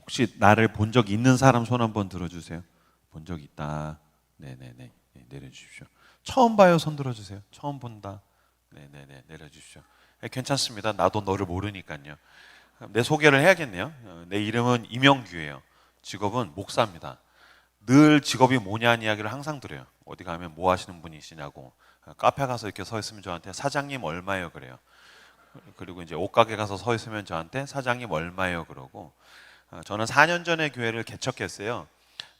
혹시 나를 본 적 있는 사람 손 한번 들어주세요. 본 적 있다. 네네네. 네, 내려주십시오. 처음 봐요. 손 들어주세요. 처음 본다. 네네네. 내려주십시오. 네, 괜찮습니다. 나도 너를 모르니까요. 내 소개를 해야겠네요. 내 이름은 이명규예요. 직업은 목사입니다. 늘 직업이 뭐냐는 이야기를 항상 드려요. 어디 가면 뭐 하시는 분이시냐고. 카페 가서 이렇게 서 있으면 저한테 사장님 얼마예요 그래요. 그리고 이제 옷가게 가서 서 있으면 저한테 사장님 얼마예요 그러고. 저는 4년 전에 교회를 개척했어요.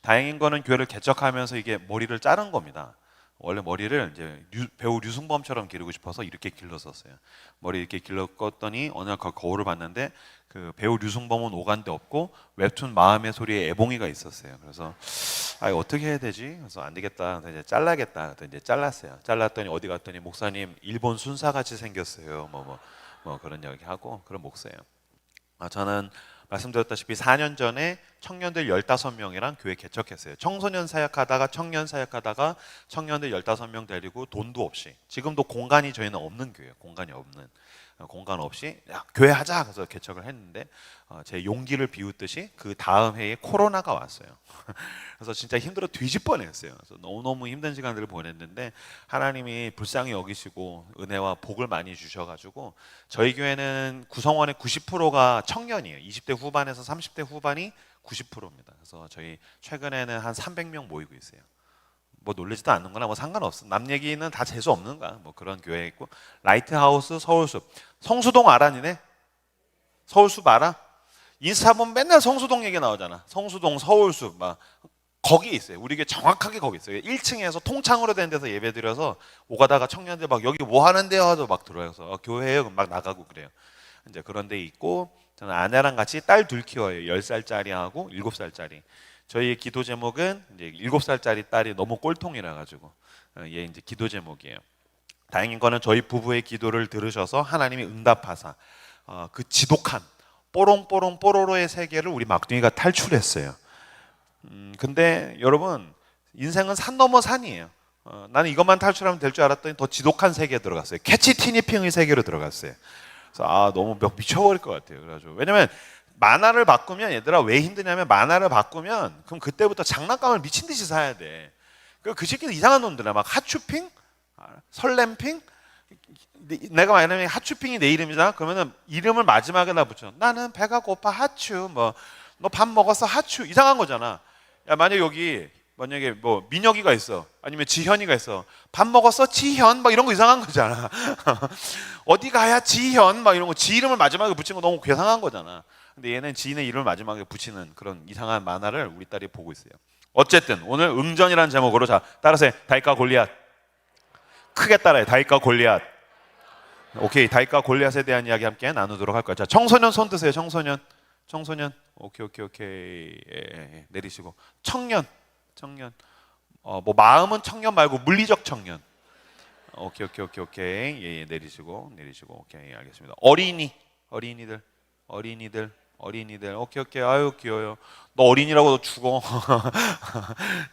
다행인 거는 교회를 개척하면서 이게 머리를 자른 겁니다. 원래 머리를 이제 배우 류승범처럼 기르고 싶어서 이렇게 길렀었어요. 머리 이렇게 길렀더니 어느 날 거울을 봤는데 그 배우 류승범은 오간데 없고 웹툰 마음의 소리에 애봉이가 있었어요. 그래서 어떻게 해야 되지? 그래서 안 되겠다. 그래서 이제 잘라야겠다. 그래서 이제 잘랐어요. 잘랐더니 어디 갔더니 목사님 일본 순사같이 생겼어요. 뭐 그런 이야기 하고 그런 목사예요. 저는 말씀드렸다시피 4년 전에 청년들 15명이랑 교회 개척했어요. 청소년 사역하다가 청년 사역하다가 청년들 15명 데리고 돈도 없이, 지금도 공간이 저희는 없는 교회예요. 공간 없이 교회 하자 그래서 개척을 했는데 제 용기를 비웃듯이 그 다음 해에 코로나가 왔어요. 그래서 진짜 힘들어 뒤집 뻔했어요. 그래서 너무너무 힘든 시간들을 보냈는데 하나님이 불쌍히 여기시고 은혜와 복을 많이 주셔가지고 저희 교회는 구성원의 90%가 청년이에요. 20대 후반에서 30대 후반이 90%입니다. 그래서 저희 최근에는 한 300명 모이고 있어요. 뭐 놀리지도 않는구나, 뭐 상관없어. 남 얘기는 다 재수 없는가, 뭐 그런 교회 있고. 라이트하우스 서울숲, 성수동 알아 니네? 서울숲 알아? 인스타 보면 맨날 성수동 얘기 나오잖아. 성수동 서울숲 막 거기 있어요. 우리 교회 정확하게 거기 있어요. 1층에서 통창으로 된 데서 예배 드려서 오가다가 청년들 막 여기 뭐 하는데요 하도 막 들어와서 교회예요 막 나가고 그래요. 이제 그런 데 있고, 저는 아내랑 같이 딸 둘 키워요. 10살짜리하고 7살짜리. 저희의 기도 제목은 이제 7살짜리 딸이 너무 꼴통이라 가지고 얘 이제 기도 제목이에요. 다행인 거는 저희 부부의 기도를 들으셔서 하나님이 응답하사 그 지독한 뽀롱뽀롱 뽀로로의 세계를 우리 막둥이가 탈출했어요. 근데 여러분, 인생은 산 넘어 산이에요. 나는 이것만 탈출하면 될 줄 알았더니 더 지독한 세계에 들어갔어요. 캐치 티니핑의 세계로 들어갔어요. 그래서 너무 미쳐버릴 것 같아요. 그래가지고 왜냐면 만화를 바꾸면, 얘들아 왜 힘드냐면 만화를 바꾸면 그럼 그때부터 장난감을 미친 듯이 사야 돼. 그 새끼들 이상한 놈들이야. 막 하츄핑, 설렘핑. 내가 만약에 하츄핑이 내 이름이잖아. 그러면은 이름을 마지막에다 붙여. 나는 배가 고파 하츄. 뭐 너 밥 먹었어 하츄. 이상한 거잖아. 야, 만약 여기 만약에 뭐 민혁이가 있어, 아니면 지현이가 있어. 밥 먹었어 지현. 막 이런 거 이상한 거잖아. 어디 가야 지현. 막 이런 거 지 이름을 마지막에 붙인 거 너무 괴상한 거잖아. 근데 얘는 지인의 이름을 마지막에 붙이는 그런 이상한 만화를 우리 딸이 보고 있어요. 어쨌든 오늘 응전이라는 제목으로, 자 따라서 다윗과 골리앗. 크게 따라해. 다윗과 골리앗. 오케이. 다윗과 골리앗에 대한 이야기 함께 나누도록 할 거예요. 자, 청소년 손 드세요. 청소년. 오케이. 예. 내리시고. 청년. 뭐 마음은 청년 말고 물리적 청년. 오케이. 예. 내리시고. 오케이. 알겠습니다. 어린이들. 오케이. 아유 귀여워요. 너 어린이라고 너 죽어.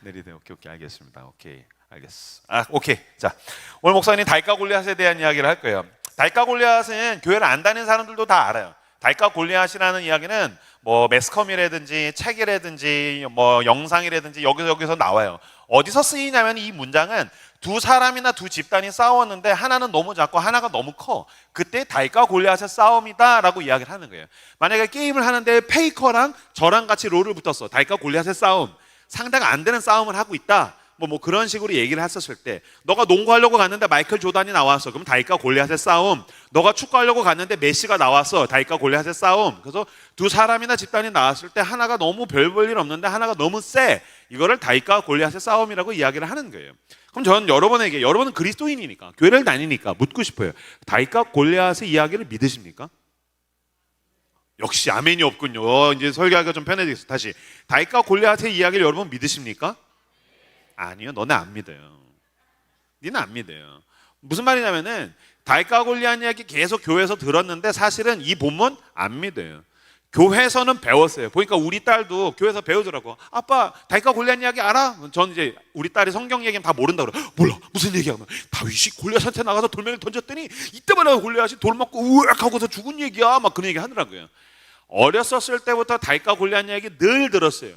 내리세요. 오케이. 알겠습니다. 오케이. 알겠어. 오케이. 자, 오늘 목사님 다윗과 골리앗에 대한 이야기를 할 거예요. 다윗과 골리앗은 교회를 안 다니는 사람들도 다 알아요. 다윗과 골리앗이라는 이야기는 뭐 매스컴이라든지 책이라든지 뭐 영상이라든지 여기서 나와요. 어디서 쓰이냐면 이 문장은 두 사람이나 두 집단이 싸웠는데 하나는 너무 작고 하나가 너무 커. 그때 다윗과 골리앗의 싸움이다 라고 이야기를 하는 거예요. 만약에 게임을 하는데 페이커랑 저랑 같이 롤을 붙었어. 다윗과 골리앗의 싸움, 상대가 안 되는 싸움을 하고 있다, 뭐 그런 식으로 얘기를 했었을 때, 너가 농구하려고 갔는데 마이클 조단이 나왔어. 그럼 다윗과 골리앗의 싸움. 너가 축구하려고 갔는데 메시가 나왔어. 다윗과 골리앗의 싸움. 그래서 두 사람이나 집단이 나왔을 때 하나가 너무 별 볼 일 없는데 하나가 너무 세. 이거를 다윗과 골리앗의 싸움이라고 이야기를 하는 거예요. 그럼 저는 여러분은 그리스도인이니까, 교회를 다니니까 묻고 싶어요. 다윗과 골리앗의 이야기를 믿으십니까? 역시 아멘이 없군요. 이제 설교하기가 좀 편해지겠어. 다시. 다윗과 골리앗의 이야기를 여러분 믿으십니까? 아니요, 너네 안 믿어요. 니는 안 믿어요. 무슨 말이냐면은 다윗과 골리앗 이야기 계속 교회에서 들었는데 사실은 이 본문 안 믿어요. 교회에서는 배웠어요. 보니까 우리 딸도 교회에서 배우더라고. 아빠 다윗과 골리앗 이야기 알아? 전 이제 우리 딸이 성경 얘기는 다 모른다 그래. 몰라. 무슨 얘기야? 다윗이 골리앗한테 나가서 돌멩이를 던졌더니 이때마다 골리앗이 돌 맞고 우악 하고서 죽은 얘기야. 막 그런 얘기 하더라고요. 어렸었을 때부터 다윗과 골리앗 이야기 늘 들었어요.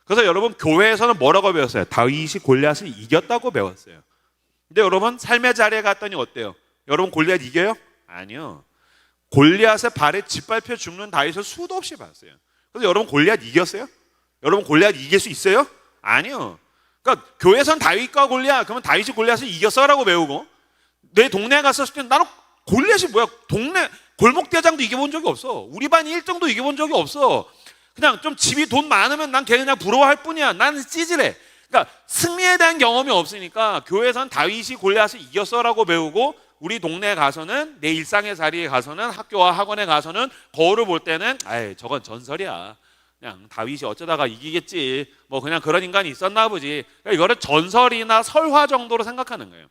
그래서 여러분 교회에서는 뭐라고 배웠어요? 다윗이 골리앗을 이겼다고 배웠어요. 근데 여러분 삶의 자리에 갔더니 어때요? 여러분 골리앗 이겨요? 아니요. 골리앗의 발에 짓밟혀 죽는 다윗을 수도 없이 봤어요. 그래서 여러분 골리앗 이겼어요? 여러분 골리앗 이길 수 있어요? 아니요. 그러니까 교회에서는 다윗과 골리앗, 그러면 다윗이 골리앗을 이겼어라고 배우고, 내 동네에 갔었을 때 나는 골리앗이 뭐야? 동네 골목대장도 이겨본 적이 없어. 우리 반 1등도 이겨본 적이 없어. 그냥 좀 집이 돈 많으면 난 걔 그냥 부러워할 뿐이야. 나는 찌질해. 그러니까 승리에 대한 경험이 없으니까 교회에서는 다윗이 골리앗을 이겼어라고 배우고, 우리 동네에 가서는, 내 일상의 자리에 가서는, 학교와 학원에 가서는 거울을 볼 때는 아이 저건 전설이야. 그냥 다윗이 어쩌다가 이기겠지. 뭐 그냥 그런 인간이 있었나 보지. 그러니까 이거를 전설이나 설화 정도로 생각하는 거예요.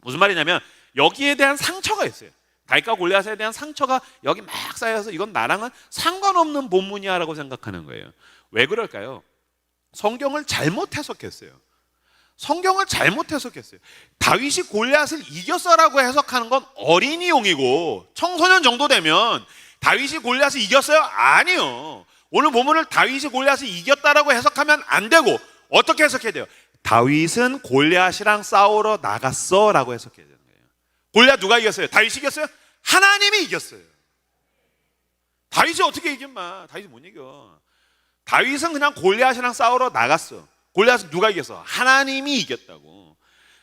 무슨 말이냐면 여기에 대한 상처가 있어요. 다윗과 골리앗에 대한 상처가 여기 막 쌓여서 이건 나랑은 상관없는 본문이야라고 생각하는 거예요. 왜 그럴까요? 성경을 잘못 해석했어요. 성경을 잘못 해석했어요. 다윗이 골리앗을 이겼어라고 해석하는 건 어린이용이고, 청소년 정도 되면 다윗이 골리앗을 이겼어요? 아니요. 오늘 본문을 다윗이 골리앗을 이겼다라고 해석하면 안 되고, 어떻게 해석해야 돼요? 다윗은 골리앗이랑 싸우러 나갔어라고 해석해야 되는 거예요. 골리앗 누가 이겼어요? 다윗이 이겼어요? 하나님이 이겼어요. 다윗이 어떻게 이겼마? 다윗이 못 이겨. 다윗은 그냥 골리앗이랑 싸우러 나갔어. 골리앗은 누가 이겼어? 하나님이 이겼다고.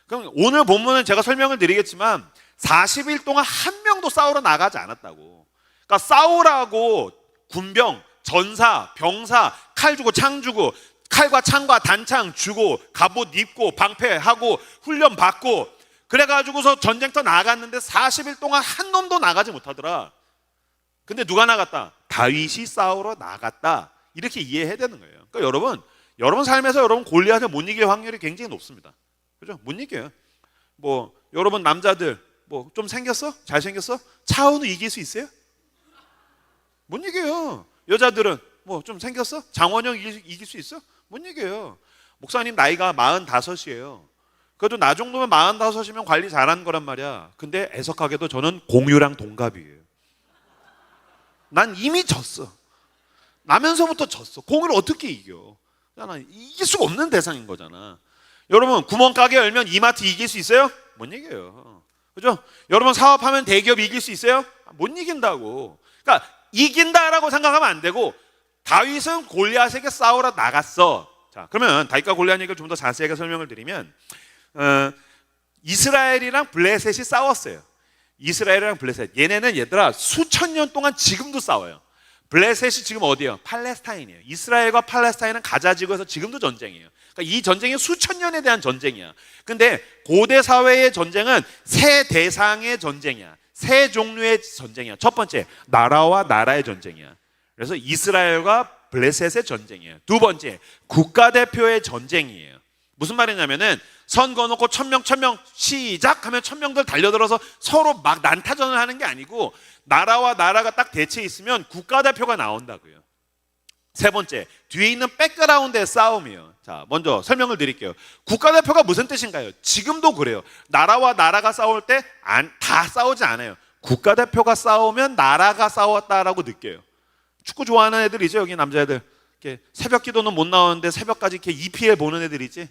그럼 오늘 본문은 제가 설명을 드리겠지만 40일 동안 한 명도 싸우러 나가지 않았다고. 그러니까 싸우라고 군병, 전사, 병사, 칼 주고 창 주고, 칼과 창과 단창 주고, 갑옷 입고 방패하고 훈련 받고, 그래가지고서 전쟁터 나갔는데 40일 동안 한 놈도 나가지 못하더라. 근데 누가 나갔다? 다윗이 싸우러 나갔다. 이렇게 이해해야 되는 거예요. 그러니까 여러분 삶에서 여러분 골리앗을 못 이길 확률이 굉장히 높습니다. 그죠? 못 이겨요. 뭐 여러분 남자들 뭐 좀 생겼어? 잘생겼어? 차은우 이길 수 있어요? 못 이겨요. 여자들은 뭐 좀 생겼어? 장원영 이길 수 있어? 못 이겨요. 목사님 나이가 45이에요. 그래도 나 정도면 45이면 관리 잘한 거란 말이야. 근데 애석하게도 저는 공유랑 동갑이에요. 난 이미 졌어. 나면서부터 졌어. 공유를 어떻게 이겨? 이길 수가 없는 대상인 거잖아. 여러분 구멍가게 열면 이마트 이길 수 있어요? 못 이겨요. 그죠? 여러분 사업하면 대기업 이길 수 있어요? 못 이긴다고. 그러니까 이긴다라고 생각하면 안 되고, 다윗은 골리앗에게 싸우러 나갔어. 자, 그러면 다윗과 골리앗 얘기를 좀 더 자세하게 설명을 드리면, 이스라엘이랑 블레셋이 싸웠어요. 이스라엘이랑 블레셋. 얘네는 얘들아 수천 년 동안 지금도 싸워요. 블레셋이 지금 어디예요? 팔레스타인이에요. 이스라엘과 팔레스타인은 가자지구에서 지금도 전쟁이에요. 그러니까 이 전쟁이 수천 년에 대한 전쟁이야. 근데 고대 사회의 전쟁은 세 대상의 전쟁이야. 세 종류의 전쟁이야. 첫 번째, 나라와 나라의 전쟁이야. 그래서 이스라엘과 블레셋의 전쟁이에요. 두 번째, 국가대표의 전쟁이에요. 무슨 말이냐면은 선 거놓고 1000명 시작하면 1000명들 달려들어서 서로 막 난타전을 하는 게 아니고, 나라와 나라가 딱 대치해 있으면 국가대표가 나온다고요. 세 번째, 뒤에 있는 백그라운드의 싸움이에요. 자, 먼저 설명을 드릴게요. 국가대표가 무슨 뜻인가요? 지금도 그래요. 나라와 나라가 싸울 때 다 싸우지 않아요. 국가대표가 싸우면 나라가 싸웠다라고 느껴요. 축구 좋아하는 애들이죠, 여기 남자애들. 이렇게 새벽 기도는 못 나오는데 새벽까지 이렇게 EPL 보는 애들이지.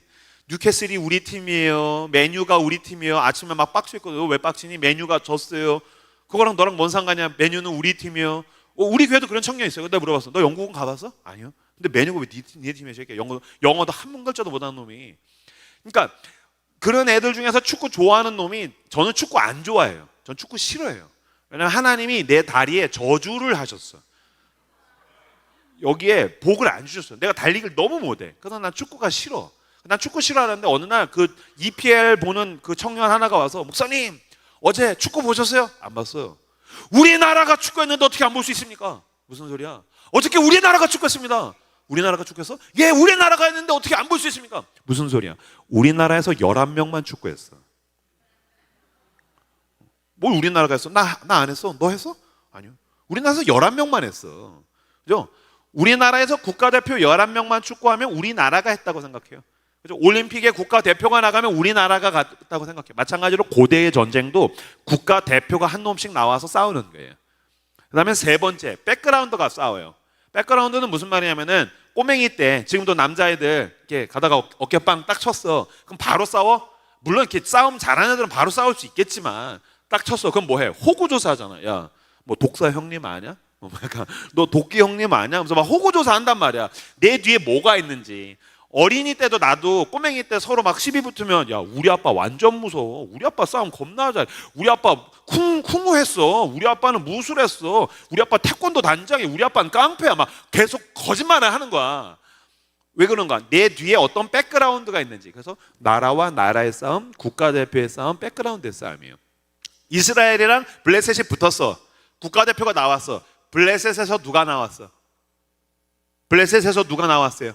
뉴캐슬이 우리 팀이에요. 메뉴가 우리 팀이에요. 아침에 막 빡쳐 있거든요. 왜 빡치니? 메뉴가 졌어요. 그거랑 너랑 뭔 상관이야? 메뉴는 우리 팀이요. 우리 교회도 그런 청년 있어요. 내가 물어봤어. 너 영국은 가봤어? 아니요. 근데 메뉴가 왜 네 팀이야? 영어도 한 문글자도 못하는 놈이. 그러니까 그런 애들 중에서 축구 좋아하는 놈이, 저는 축구 안 좋아해요. 전 축구 싫어해요. 왜냐면 하나님이 내 다리에 저주를 하셨어. 여기에 복을 안 주셨어요. 내가 달리기를 너무 못해. 그래서 난 축구가 싫어. 난 축구 싫어하는데 어느 날 그 EPL 보는 그 청년 하나가 와서, 목사님 어제 축구 보셨어요? 안 봤어요. 우리나라가 축구했는데 어떻게 안 볼 수 있습니까? 무슨 소리야? 어떻게 우리나라가 축구했습니다. 우리나라가 축구했어? 예, 우리나라가 했는데 어떻게 안 볼 수 있습니까? 무슨 소리야? 우리나라에서 11명만 축구했어. 뭘 우리나라가 했어? 나 안 했어. 너 했어? 아니요. 우리나라에서 11명만 했어. 그죠? 우리나라에서 국가대표 11명만 축구하면 우리나라가 했다고 생각해요. 그죠? 올림픽에 국가대표가 나가면 우리나라가 갔다고 생각해요. 마찬가지로 고대의 전쟁도 국가대표가 한 놈씩 나와서 싸우는 거예요. 그다음에 세 번째, 백그라운드가 싸워요. 백그라운드는 무슨 말이냐면은 꼬맹이 때 지금도 남자애들 이렇게 가다가 어깨빵 딱 쳤어. 그럼 바로 싸워? 물론 이렇게 싸움 잘하는 애들은 바로 싸울 수 있겠지만 딱 쳤어. 그럼 뭐 해? 호구조사하잖아. 야, 뭐 독사 형님 아냐? 뭐 약간 너 도끼 형님 아냐? 하면서 막 호구조사 한단 말이야. 내 뒤에 뭐가 있는지. 어린이 때도 나도 꼬맹이 때 서로 막 시비 붙으면 야 우리 아빠 완전 무서워. 우리 아빠 싸움 겁나 잘해. 우리 아빠 쿵쿵 했어. 우리 아빠는 무술했어. 우리 아빠 태권도 단장이. 우리 아빠는 깡패야. 막 계속 거짓말을 하는 거야. 왜 그런가? 내 뒤에 어떤 백그라운드가 있는지. 그래서 나라와 나라의 싸움, 국가대표의 싸움, 백그라운드의 싸움이에요. 이스라엘이랑 블레셋이 붙었어. 국가대표가 나왔어. 블레셋에서 누가 나왔어? 블레셋에서 누가 나왔어요?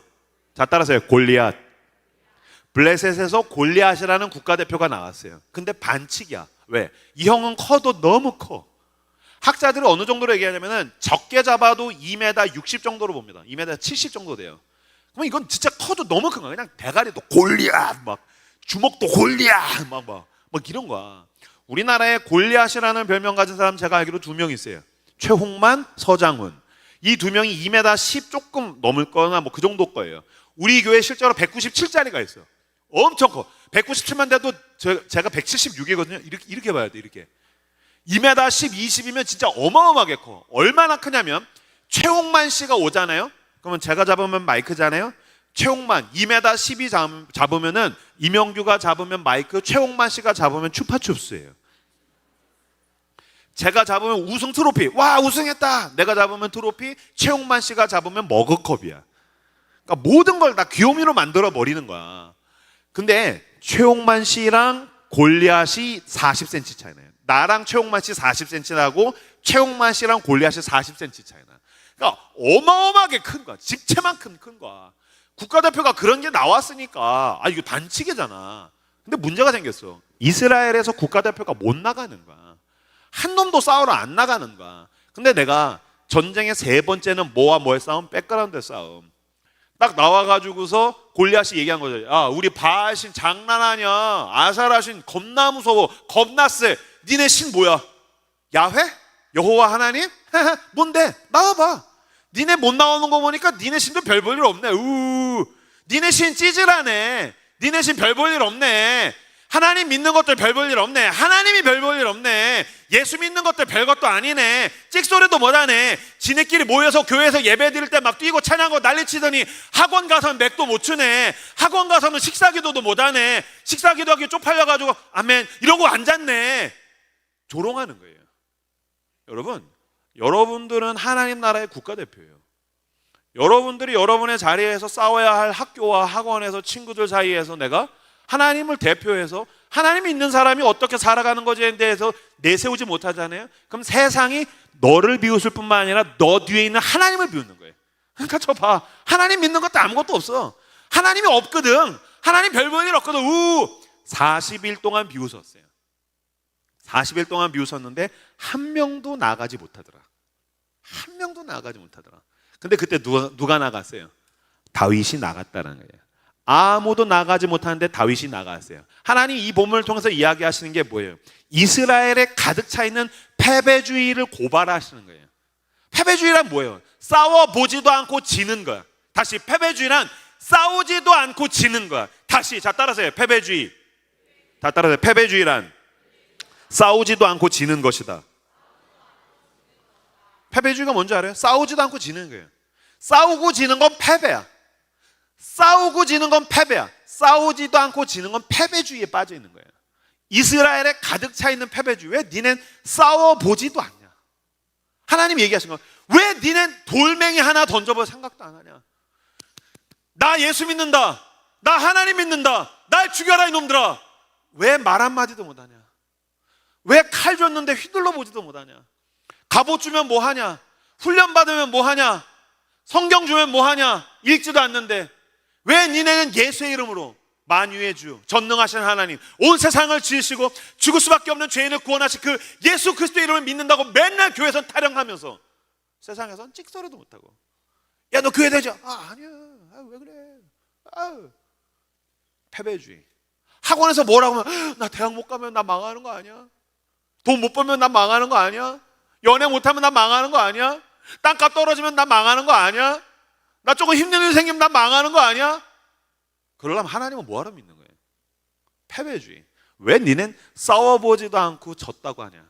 자, 따라서요. 골리앗. 블레셋에서 골리앗이라는 국가대표가 나왔어요. 근데 반칙이야. 왜? 이 형은 커도 너무 커. 학자들이 어느 정도로 얘기하냐면은 적게 잡아도 2m 60 정도로 봅니다. 2m 70 정도 돼요. 그럼 이건 진짜 커도 너무 큰 거야. 그냥 대가리도 골리앗, 막 주먹도 골리앗, 막 이런 거야. 우리나라에 골리앗이라는 별명 가진 사람 제가 알기로 2명 있어요. 최홍만, 서장훈. 이 2명이 2m 10 조금 넘을 거나 뭐 그 정도 거예요. 우리 교회 실제로 197짜리가 있어요. 엄청 커. 197만 돼도 제가 176이거든요. 이렇게 봐야 돼. 이렇게. 2m 10, 20이면 진짜 어마어마하게 커. 얼마나 크냐면 최홍만 씨가 오잖아요. 그러면 제가 잡으면 마이크잖아요. 최홍만 2m 12 잡으면은 이명규가 잡으면 마이크, 최홍만 씨가 잡으면 추파춥스예요. 제가 잡으면 우승 트로피. 와, 우승했다. 내가 잡으면 트로피, 최홍만 씨가 잡으면 머그컵이야. 그러니까 모든 걸 다 귀요미로 만들어 버리는 거야. 근데 최홍만 씨랑 골리앗이 40cm 차이 나요. 나랑 최홍만 씨 40cm 나고 최홍만 씨랑 골리앗이 40cm 차이 나. 그러니까 어마어마하게 큰 거야. 집채만큼 큰 거야. 국가대표가 그런 게 나왔으니까 이거 반칙이잖아. 근데 문제가 생겼어. 이스라엘에서 국가대표가 못 나가는 거야. 한 놈도 싸우러 안 나가는 거야. 근데 내가 전쟁의 세 번째는 뭐와 뭐의 싸움? 백그라운드의 싸움. 딱 나와가지고서 골리앗이 얘기한 거죠. 야, 우리 바알신 장난 아니야. 아사라신 겁나 무서워. 겁나 세. 니네 신 뭐야? 야훼? 여호와 하나님? 뭔데? 나와봐. 니네 못 나오는 거 보니까 니네 신도 별 볼 일 없네. 니네 신 찌질하네. 니네 신 별 볼 일 없네. 하나님 믿는 것들 별 볼 일 없네. 하나님이 별 볼 일 없네. 예수 믿는 것들 별것도 아니네. 찍소리도 못하네. 지네끼리 모여서 교회에서 예배 드릴 때 막 뛰고 찬양하고 난리치더니 학원 가서는 맥도 못 추네. 학원 가서는 식사기도도 못하네. 식사기도하기 쪽팔려가지고 아멘 이러고 앉았네. 조롱하는 거예요. 여러분, 여러분들은 하나님 나라의 국가대표예요. 여러분들이 여러분의 자리에서 싸워야 할 학교와 학원에서 친구들 사이에서 내가 하나님을 대표해서 하나님이 있는 사람이 어떻게 살아가는 것에 대해서 내세우지 못하잖아요. 그럼 세상이 너를 비웃을 뿐만 아니라 너 뒤에 있는 하나님을 비웃는 거예요. 그러니까 저 봐. 하나님 믿는 것도 아무것도 없어. 하나님이 없거든. 하나님 별 볼 일 없거든. 40일 동안 비웃었어요. 40일 동안 비웃었는데 한 명도 나가지 못하더라. 한 명도 나가지 못하더라. 근데 그때 누가 나갔어요? 다윗이 나갔다는 거예요. 아무도 나가지 못하는데 다윗이 나갔어요. 하나님 이 본문을 통해서 이야기하시는 게 뭐예요? 이스라엘에 가득 차 있는 패배주의를 고발하시는 거예요. 패배주의란 뭐예요? 싸워보지도 않고 지는 거야. 다시, 패배주의란 싸우지도 않고 지는 거야. 다시, 자 따라서요. 패배주의. 다 따라서요. 패배주의란 싸우지도 않고 지는 것이다. 패배주의가 뭔지 알아요? 싸우지도 않고 지는 거예요. 싸우고 지는 건 패배야. 싸우고 지는 건 패배야. 싸우지도 않고 지는 건 패배주의에 빠져 있는 거예요. 이스라엘에 가득 차 있는 패배주의. 왜 니넨 싸워보지도 않냐? 하나님 얘기하신 거. 왜 니넨 돌멩이 하나 던져볼 생각도 안 하냐? 나 예수 믿는다. 나 하나님 믿는다. 날 죽여라 이놈들아. 왜 말 한마디도 못하냐? 왜 칼 줬는데 휘둘러 보지도 못하냐? 갑옷 주면 뭐하냐? 훈련 받으면 뭐하냐? 성경 주면 뭐하냐? 읽지도 않는데. 왜 니네는 예수의 이름으로 만유의 주 전능하신 하나님 온 세상을 지으시고 죽을 수밖에 없는 죄인을 구원하신 그 예수 그리스도의 이름을 믿는다고 맨날 교회에서 타령하면서 세상에선 찍소리도 못하고 야 너 교회 다녀. 아니야. 왜 그래? 패배주의. 학원에서 뭐라고 하면 나 대학 못 가면 나 망하는 거 아니야? 돈 못 벌면 나 망하는 거 아니야? 연애 못하면 나 망하는 거 아니야? 땅값 떨어지면 나 망하는 거 아니야? 나 조금 힘든 일 생기면 나 망하는 거 아니야? 그러려면 하나님은 뭐하러 믿는 거예요? 패배주의. 왜 니넨 싸워보지도 않고 졌다고 하냐?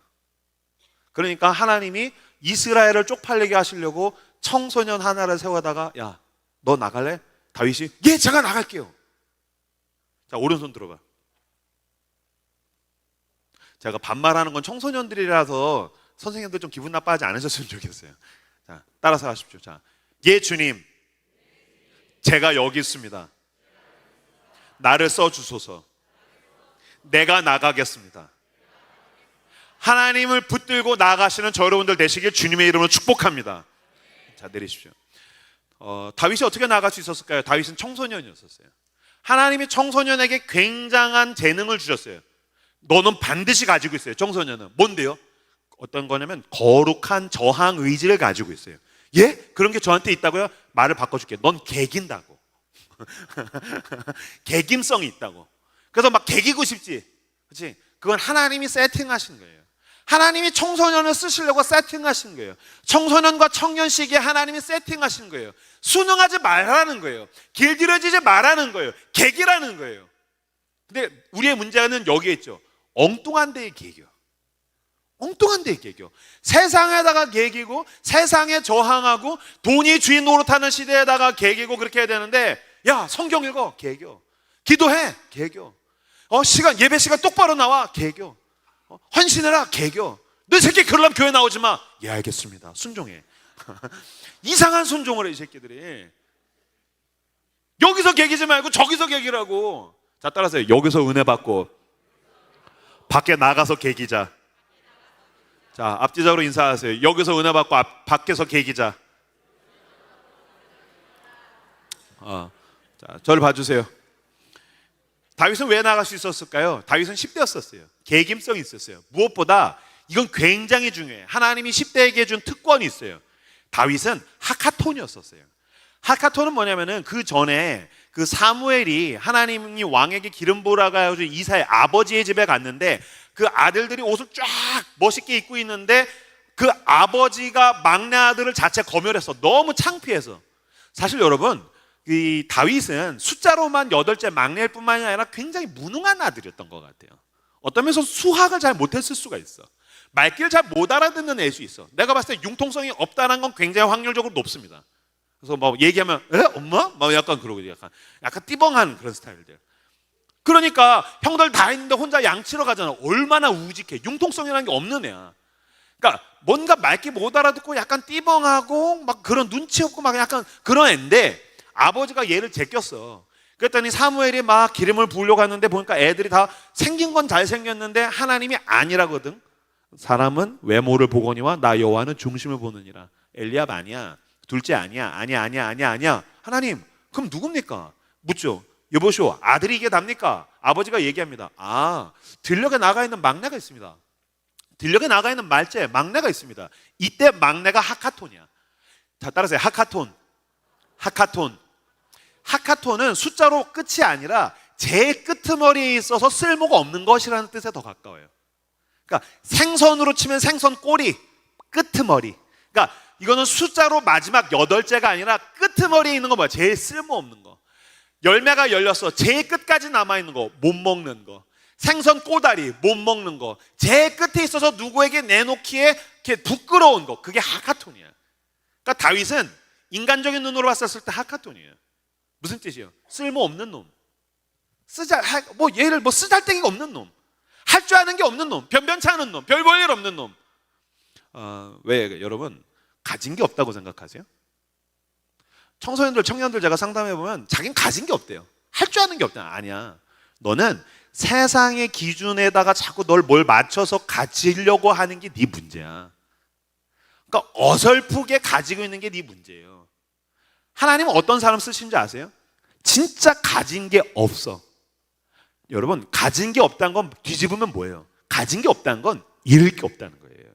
그러니까 하나님이 이스라엘을 쪽팔리게 하시려고 청소년 하나를 세워다가 야, 너 나갈래? 다윗이 예, 제가 나갈게요. 자, 오른손 들어봐. 제가 반말하는 건 청소년들이라서 선생님들 좀 기분 나빠하지 않으셨으면 좋겠어요. 자, 따라서 하십시오. 자, 예, 주님, 제가 여기 있습니다. 나를 써주소서. 내가 나가겠습니다. 하나님을 붙들고 나가시는 저 여러분들 되시길 주님의 이름으로 축복합니다. 자, 내리십시오. 다윗이 어떻게 나갈 수 있었을까요? 다윗은 청소년이었었어요. 하나님이 청소년에게 굉장한 재능을 주셨어요. 너는 반드시 가지고 있어요. 청소년은 뭔데요? 어떤 거냐면 거룩한 저항 의지를 가지고 있어요. 예? 그런 게 저한테 있다고요? 말을 바꿔줄게. 넌 개긴다고. 개김성이 있다고. 그래서 막 개기고 싶지. 그렇지? 그건 하나님이 세팅하신 거예요. 하나님이 청소년을 쓰시려고 세팅하신 거예요. 청소년과 청년 시기에 하나님이 세팅하신 거예요. 순응하지 말라는 거예요. 길들여지지 말라는 거예요. 개기라는 거예요. 근데 우리의 문제는 여기에 있죠. 엉뚱한 데에 개겨. 엉뚱한 데에 개겨. 세상에다가 개기고 세상에 저항하고 돈이 주인 노릇하는 시대에다가 개기고 그렇게 해야 되는데 야, 성경 읽어. 개겨. 기도해. 개겨. 예배 시간 똑바로 나와. 개겨. 헌신해라. 개겨. 너 새끼 그러려면 교회 나오지 마. 예, 알겠습니다. 순종해. 이상한 순종을 해, 이 새끼들이. 여기서 개기지 말고 저기서 개기라고. 자, 따라서요. 여기서 은혜 받고 밖에 나가서 개기자. 자, 앞뒤적으로 인사하세요. 여기서 은혜 받고 밖에서 개기자. 자, 저를 봐주세요. 다윗은 왜 나갈 수 있었을까요? 다윗은 10대였었어요. 계김성이 있었어요. 무엇보다 이건 굉장히 중요해요. 하나님이 10대에게 준 특권이 있어요. 다윗은 하카톤이었었어요. 하카톤은 뭐냐면은 그 전에 그 사무엘이 하나님이 왕에게 기름 부으라고 해가지고 이사의 아버지의 집에 갔는데 그 아들들이 옷을 쫙 멋있게 입고 있는데 그 아버지가 막내 아들을 자체 검열했어. 너무 창피해서. 사실 여러분, 이 다윗은 숫자로만 8째 막내일 뿐만이 아니라 굉장히 무능한 아들이었던 것 같아요. 어떤 면에서 수학을 잘 못했을 수가 있어. 말귀를 잘 못 알아듣는 애일 수 있어. 내가 봤을 때 융통성이 없다는 건 굉장히 확률적으로 높습니다. 그래서 뭐 얘기하면 에? 엄마? 막 약간 그러고 약간 띠벙한 그런 스타일들. 그러니까 형들 다 있는데 혼자 양치러 가잖아. 얼마나 우직해. 융통성이라는 게 없는 애야. 그러니까 뭔가 말귀 못 알아듣고 약간 띠벙하고 막 그런 눈치 없고 막 약간 그런 애인데 아버지가 얘를 제꼈어. 그랬더니 사무엘이 막 기름을 부으려고 하는데 보니까 애들이 다 생긴 건 잘생겼는데 하나님이 아니라거든. 사람은 외모를 보거니와 나 여호와는 중심을 보느니라. 엘리압 아니야. 둘째 아니야. 아니야. 하나님, 그럼 누굽니까? 묻죠. 여보시오, 아들이 이게 답니까? 아버지가 얘기합니다. 들녘에 나가 있는 막내가 있습니다. 들녘에 나가 있는 말째 막내가 있습니다. 이때 막내가 하카톤이야. 자, 따라서 하카톤은 숫자로 끝이 아니라 제일 끄트머리에 있어서 쓸모가 없는 것이라는 뜻에 더 가까워요. 그러니까 생선으로 치면 생선 꼬리, 끄트머리. 그러니까 이거는 숫자로 마지막 8째가 아니라 끄트머리에 있는 거 뭐야? 제일 쓸모없는 거. 열매가 열렸어. 제일 끝까지 남아있는 거, 못 먹는 거. 생선 꼬다리, 못 먹는 거. 제일 끝에 있어서 누구에게 내놓기에 이렇게 부끄러운 거. 그게 하카톤이야. 그러니까 다윗은 인간적인 눈으로 봤을 때 하카톤이에요. 무슨 뜻이에요? 쓸모없는 놈. 얘를 쓰잘데기가 없는 놈. 할 줄 아는 게 없는 놈. 변변치 않은 놈. 별 볼 일 없는 놈. 왜 여러분 가진 게 없다고 생각하세요? 청소년들, 청년들 제가 상담해보면 자기는 가진 게 없대요. 할 줄 아는 게 없다. 아니야. 너는 세상의 기준에다가 자꾸 널 뭘 맞춰서 가지려고 하는 게 네 문제야. 그러니까 어설프게 가지고 있는 게 네 문제예요. 하나님은 어떤 사람 쓰신지 아세요? 진짜 가진 게 없어. 여러분, 가진 게 없다는 건 뒤집으면 뭐예요? 가진 게 없다는 건 잃을 게 없다는 거예요.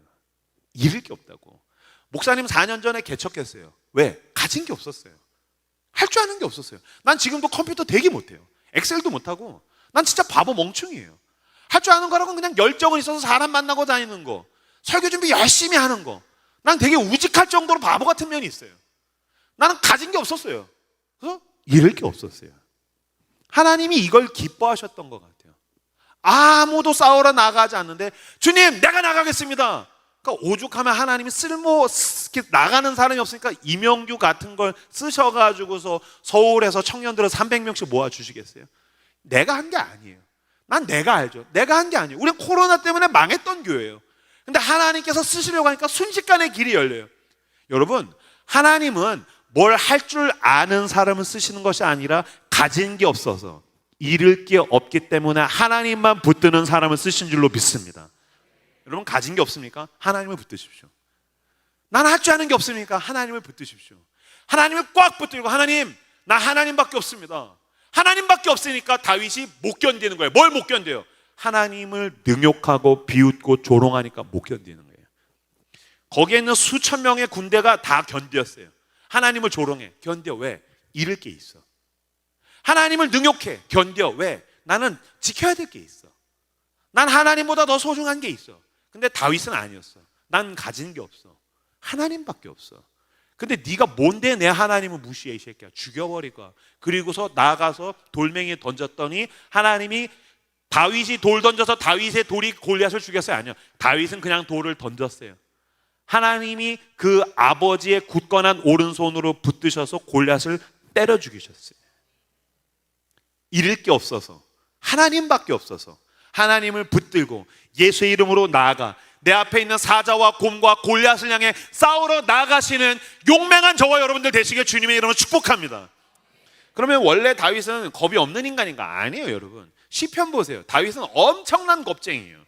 잃을 게 없다고. 목사님 4년 전에 개척했어요. 왜? 가진 게 없었어요. 할 줄 아는 게 없었어요. 난 지금도 컴퓨터 되게 못해요. 엑셀도 못하고. 난 진짜 바보 멍충이에요. 할 줄 아는 거라고는 그냥 열정은 있어서 사람 만나고 다니는 거. 설교 준비 열심히 하는 거. 난 되게 우직할 정도로 바보 같은 면이 있어요. 나는 가진 게 없었어요. 그래서 잃을 게 없었어요. 하나님이 이걸 기뻐하셨던 것 같아요. 아무도 싸우러 나가지 않는데 주님 내가 나가겠습니다. 그러니까 오죽하면 하나님이 나가는 사람이 없으니까 이명규 같은 걸 쓰셔가지고서 서울에서 청년들을 300명씩 모아주시겠어요? 내가 한 게 아니에요. 난 내가 알죠. 내가 한 게 아니에요. 우리는 코로나 때문에 망했던 교회예요. 근데 하나님께서 쓰시려고 하니까 순식간에 길이 열려요. 여러분, 하나님은 뭘 할 줄 아는 사람을 쓰시는 것이 아니라 가진 게 없어서 잃을 게 없기 때문에 하나님만 붙드는 사람을 쓰신 줄로 믿습니다. 여러분, 가진 게 없습니까? 하나님을 붙드십시오. 나는 할 줄 아는 게 없습니까? 하나님을 붙드십시오. 하나님을 꽉 붙들고 하나님, 나 하나님밖에 없습니다. 하나님밖에 없으니까 다윗이 못 견디는 거예요. 뭘 못 견뎌요? 하나님을 능욕하고 비웃고 조롱하니까 못 견디는 거예요. 거기에 있는 수천 명의 군대가 다 견뎠어요. 하나님을 조롱해. 견뎌. 왜? 잃을 게 있어. 하나님을 능욕해. 견뎌. 왜? 나는 지켜야 될 게 있어. 난 하나님보다 더 소중한 게 있어. 근데 다윗은 아니었어. 난 가진 게 없어. 하나님밖에 없어. 근데 네가 뭔데 내 하나님을 무시해 이 새끼야. 죽여버리고. 그리고서 나가서 돌멩이에 던졌더니 하나님이 다윗이 돌 던져서 다윗의 돌이 골리앗을 죽였어요? 아니요. 다윗은 그냥 돌을 던졌어요. 하나님이 그 아버지의 굳건한 오른손으로 붙드셔서 골리앗을 때려 죽이셨어요. 잃을 게 없어서, 하나님밖에 없어서 하나님을 붙들고 예수의 이름으로 나아가 내 앞에 있는 사자와 곰과 골리앗을 향해 싸우러 나가시는 용맹한 저와 여러분들 되시길 주님의 이름으로 축복합니다. 그러면 원래 다윗은 겁이 없는 인간인가? 아니에요, 여러분. 시편 보세요. 다윗은 엄청난 겁쟁이에요.